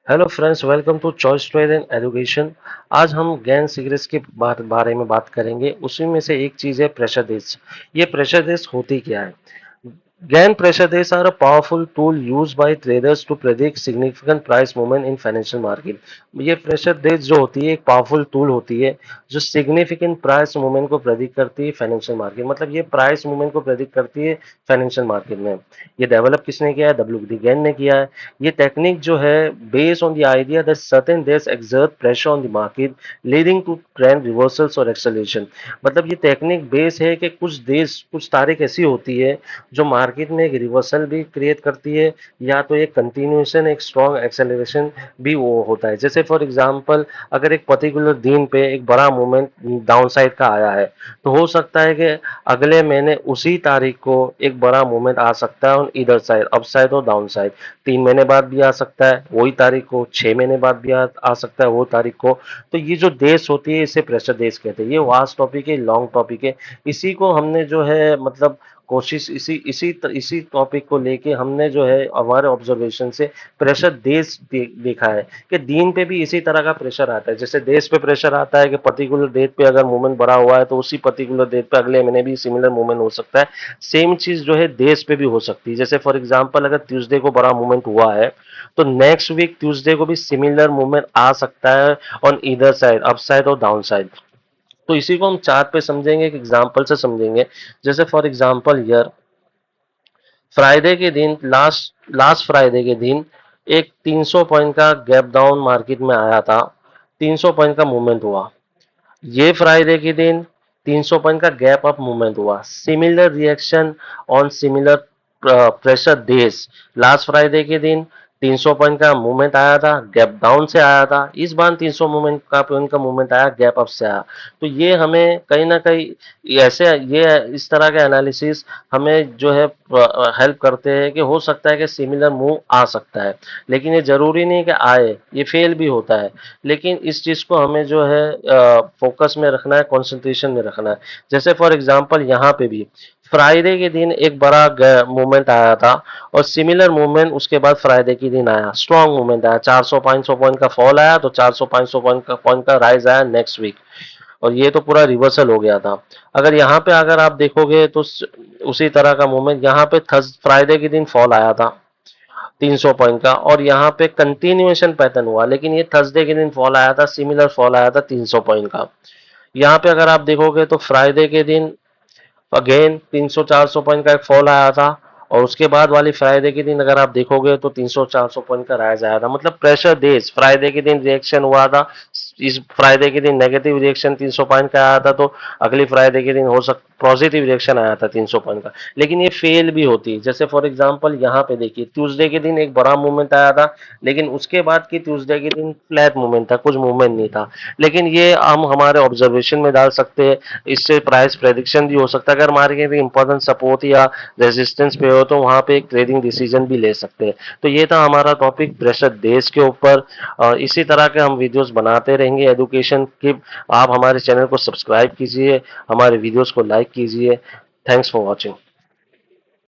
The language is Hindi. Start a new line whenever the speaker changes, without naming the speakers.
Hello friends, welcome to choice trade and education. आज हम गैन सीरीज के बारे में बात करेंगे। उसी में से एक चीज है प्रेशर डेज। ये प्रेशर डेज होती क्या है? Gann pressure days are a powerful tool used by traders to predict significant price movement in financial market। ये प्रेशर डेज जो होती है एक पावरफुल टूल होती है जो सिग्निफिकेंट प्राइस मूवमेंट को प्रेडिक्ट करती है फाइनेंशियल मार्केट। मतलब ये प्राइस मूवमेंट को प्रेडिक्ट करती है फाइनेंशियल मार्केट में। ये डेवलप किसने किया है? डब्ल्यू गैन ने किया है। ये टेक्निक जो है based on the idea that certain days exert pressure on the market leading to trend reversals और एक्सेलरेशन। मतलब ये टेक्निक बेस है कि कुछ तारीख ऐसी होती है जो मार्केट में एक रिवर्सल भी क्रिएट करती है या तो एक कंटिन्यूएशन एक स्ट्रॉन्ग एक्सेलरेशन भी वो होता है। जैसे फॉर एग्जांपल अगर एक पर्टिकुलर दिन पे एक बड़ा मूवमेंट डाउन साइड का आया है तो हो सकता है कि अगले महीने उसी तारीख को एक बड़ा मूवमेंट आ सकता है on either side, up side और डाउन साइड। 3 महीने बाद भी आ सकता है वही तारीख को, 6 महीने बाद भी आ सकता है वो तारीख को। तो ये जो देश होती है इसे प्रेशर देश कहते हैं। ये वास्ट टॉपिक है, लॉन्ग टॉपिक है। इसी को हमने जो है मतलब कोशिश इसी टॉपिक को लेके हमने जो है हमारे ऑब्जर्वेशन से प्रेशर देखा है कि दिन पे भी इसी तरह का प्रेशर आता है। जैसे देश पे प्रेशर आता है कि पर्टिकुलर डेट पे अगर मूवमेंट बढ़ा हुआ है तो उसी पर्टिकुलर डेट पे अगले महीने भी सिमिलर मूवमेंट हो सकता है। सेम चीज जो है देश पे भी हो सकती है। जैसे फॉर एग्जांपल अगर ट्यूसडे को बड़ा मूवमेंट हुआ है तो नेक्स्ट वीक ट्यूसडे को भी सिमिलर मूवमेंट आ सकता है on either side, up side और डाउन साइड। तो इसी को हम चार्ट पे समझेंगे, एक एग्जांपल से समझेंगे। जैसे फॉर एग्जांपल यार फ्राइडे के दिन, लास्ट लास्ट फ्राइडे के दिन एक 300 पॉइंट का गैप डाउन मार्केट में आया था। 300 पॉइंट का मूवमेंट हुआ। ये फ्राइडे के दिन 300 पॉइंट का गैप अप मूवमेंट हुआ। Similar reaction on similar pressure days. Last Friday के दिन 300 पॉइंट का मूवमेंट आया था, गैप डाउन से आया था। इस बार 300 पॉइंट का मूवमेंट आया, गैप अप से आया। तो ये हमें कहीं ना कहीं ऐसे ये इस तरह के एनालिसिस हमें जो है हेल्प करते हैं कि हो सकता है कि सिमिलर मूव आ सकता है, लेकिन ये जरूरी नहीं कि आए, ये फेल भी होता है। लेकिन इस चीज को हमें जो है फोकस में रखना है, कंसंट्रेशन में रखना है। जैसे फॉर एग्जांपल यहाँ पे भी फ्राइडे के दिन एक बड़ा मूवमेंट आया था और सिमिलर मूवमेंट उसके बाद फ्राइडे के दिन आया, स्ट्रॉन्ग मूवमेंट आया। 400-500 पॉइंट का फॉल आया तो 400-500 पॉइंट का राइज आया नेक्स्ट वीक, और ये तो पूरा रिवर्सल हो गया था। अगर यहाँ पे अगर आप देखोगे तो उसी तरह का मूवमेंट यहाँ पे फ्राइडे के दिन फॉल आया था 300 पॉइंट का, और यहाँ पे कंटिन्यूएशन पैटर्न हुआ। लेकिन ये थर्सडे के दिन फॉल आया था, सिमिलर फॉल आया था 300 पॉइंट का। यहाँ पे अगर आप देखोगे तो फ्राइडे के दिन अगेन 300-400 पॉइंट का एक फॉल आया था, और उसके बाद वाली फ्राइडे के दिन अगर आप देखोगे तो 300-400 पॉइंट का राइज आया था। मतलब प्रेशर डेज, फ्राइडे के दिन रिएक्शन हुआ था, इस फ्राइडे के दिन नेगेटिव रिएक्शन 300 पॉइंट का आया था, तो अगली फ्राइडे के दिन हो सकता पॉजिटिव रिएक्शन आया था 300 पॉइंट का। लेकिन ये फेल भी होती है। जैसे फॉर एग्जांपल यहाँ पे देखिए ट्यूसडे के दिन एक बड़ा मूवमेंट आया था, लेकिन उसके बाद की ट्यूसडे के दिन फ्लैट मूवमेंट था, कुछ मूवमेंट नहीं था। लेकिन ये हम हमारे ऑब्जर्वेशन में डाल सकते हैं। इससे प्राइस प्रेडिक्शन भी हो सकता है। अगर मार्केट में इंपॉर्टेंट सपोर्ट या रेजिस्टेंस पे हो तो वहां पे एक ट्रेडिंग डिसीजन भी ले सकते हैं। तो ये था हमारा टॉपिक प्रेशर देश के ऊपर, और इसी तरह के हम वीडियोस बनाते रहेंगे एजुकेशन की। आप हमारे चैनल को सब्सक्राइब कीजिए, हमारे वीडियोस को लाइक कीजिए। Thanks for watching.